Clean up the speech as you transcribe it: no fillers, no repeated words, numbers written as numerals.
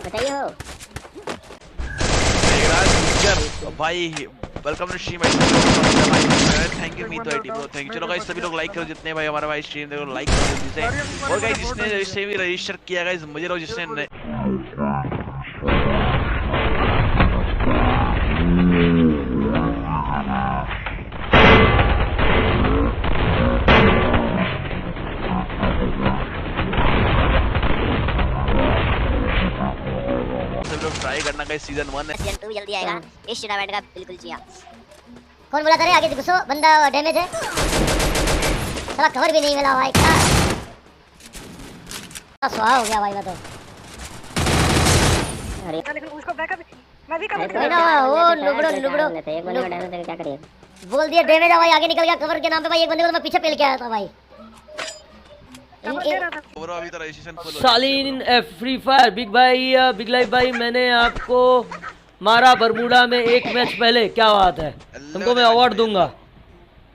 बताइए हो भाई welcome to stream. Thank you Meet ID bro, thank. चलो गाइस सभी लोग लाइक करो, जितने भाई हमारा भाई स्ट्रीम देखो लाइक करो जल्दी से। और गाइस जिसने भी रजिस्टर किया गाइस मुझे लो, जिसने ट्राई करना गाइस, सीजन 1 है, सीजन 2 जल्दी आएगा इस टूर्नामेंट का। बिल्कुल जी हां। कौन बोला था रे आगे घुसो, बंदा डैमेज है। साला कवर भी नहीं मिला भाई, क्या स्वाहा हो गया भाई। मैं तो अरे लेकिन उसको बैकअप मैं भी कवर कोई ना, वो लुबड़ो लुबड़ो एक बंदे को डैमेज देके क्या करेगा। बोल दिया डैमेज है भाई, आगे निकल गया कवर के नाम पे भाई। एक बंदे को तो मैं पीछे पेल के आया था भाई। ब्रो अभी तो रजिस्ट्रेशन फुल हो सालिन फ्री फायर बिग लाइफ भाई, मैंने आपको मारा बरमूडा में एक मैच पहले, क्या बात है, तुमको मैं अवार्ड दूंगा।